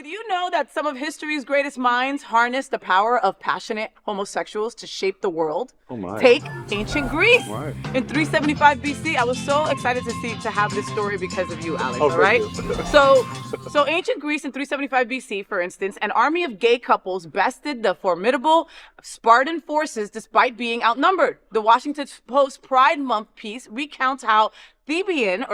Did you know that some of history's greatest minds harnessed the power of passionate homosexuals to shape the world? Oh my. Take ancient Greece. Right. In 375 BC, I was so excited to have this story because of you, Alex, Oh, all right? thank you. So ancient Greece in 375 BC, for instance, an army of gay couples bested the formidable Spartan forces despite being outnumbered. The Washington Post Pride Month piece recounts how Theban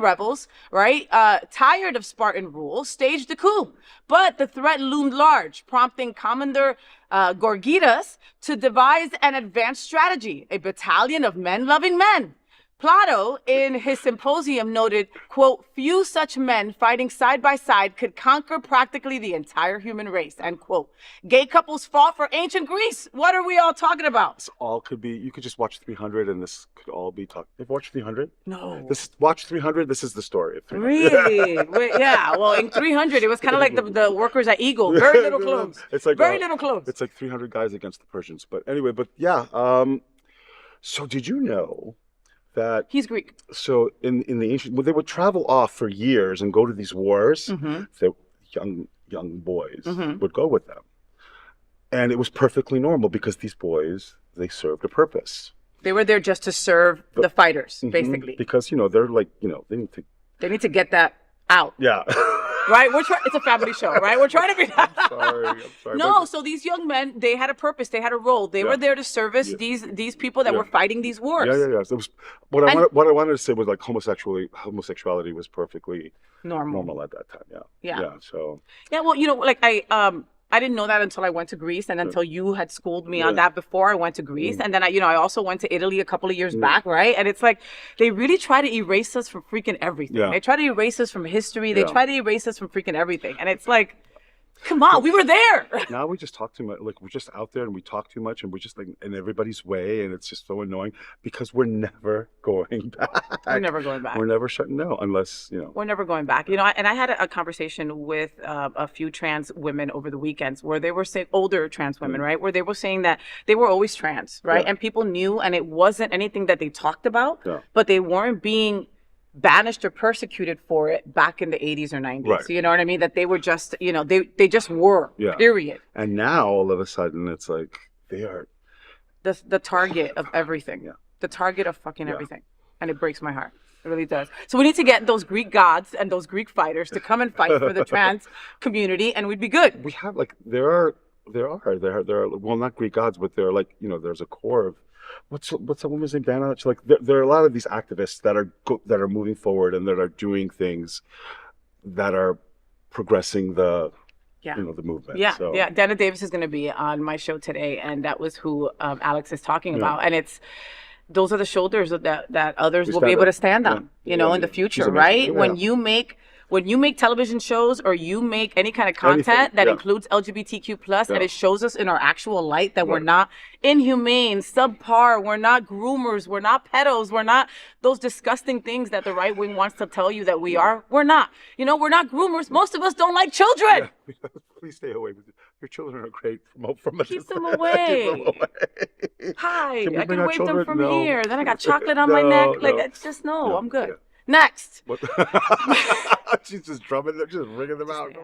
rebels, right, tired of Spartan rule, staged a coup. But the threat loomed large, prompting Commander Gorgidas to devise an advanced strategy, a battalion of men-loving men. Plato, in his Symposium, noted, quote, few such men fighting side by side could conquer practically the entire human race, end quote. Gay couples fought for ancient Greece. What are we all talking about? This all could be, you could just watch 300 and this could all be talked. You've watched 300? No. Watch 300, this is the story of 300. Really? Wait, yeah, well, in 300, it was kind of like the workers at Eagle. Very little clothes. It's like very little clothes. It's like 300 guys against the Persians. But anyway, yeah. So did you know that he's Greek? So in the ancient, well, they would travel off for years and go to these wars. Mm-hmm. The young boys mm-hmm. would go with them, and it was perfectly normal because these boys, they served a purpose. They were there just to serve the fighters, mm-hmm, basically. Because they're like they need to get that out. Yeah. Right? It's a family show, right? We're trying to be. I'm sorry. No, so these young men, they had a purpose, they had a role. They were there to service these people that were fighting these wars. Yeah. So it was, what I wanted to say was like homosexuality was perfectly normal at that time. Yeah. So. Yeah, well, I didn't know that until I went to Greece, and until you had schooled me on that before I went to Greece. And then I also went to Italy a couple of years back, right? And it's like, they really try to erase us from freaking everything. Yeah. They try to erase us from history. They try to erase us from freaking everything. And it's like, come on, we were there. Now we just talk too much. Like, we're just out there and we talk too much and we're just like in everybody's way. And it's just so annoying because we're never going back. We're never going back. We're never shutting down unless, We're never going back. And I had a conversation with a few trans women over the weekends where they were saying, older trans women, right? Where they were saying that they were always trans, right? And people knew, and it wasn't anything that they talked about, but they weren't being banished or persecuted for it back in the 80s or 90s. Right. You know what I mean? That they were just, they just were, period. And now all of a sudden it's like they are the target of everything. The target of fucking everything. And it breaks my heart. It really does. So we need to get those Greek gods and those Greek fighters to come and fight for the trans community, and we'd be good. We have there are well, not Greek gods, but there are there's a core of what's that woman's name, Dana? Like there are a lot of these activists that are moving forward and that are doing things that are progressing the the movement. Yeah. Dana Davis is going to be on my show today, and that was who Alex is talking about, and those are the shoulders that others will be able to stand on, in the future, right? Yeah. When you make television shows or you make any kind of content that includes LGBTQ plus, and it shows us in our actual light that we're not inhumane, subpar, we're not groomers, we're not pedos, we're not those disgusting things that the right wing wants to tell you that we are. We're not. We're not groomers. Most of us don't like children. Yeah. Please stay away. Your children are great. From a Keep them away. Hi, I can wave them from No. here. Then I got chocolate on my neck. It's just I'm good. Next. She's just drumming them, just ringing them out.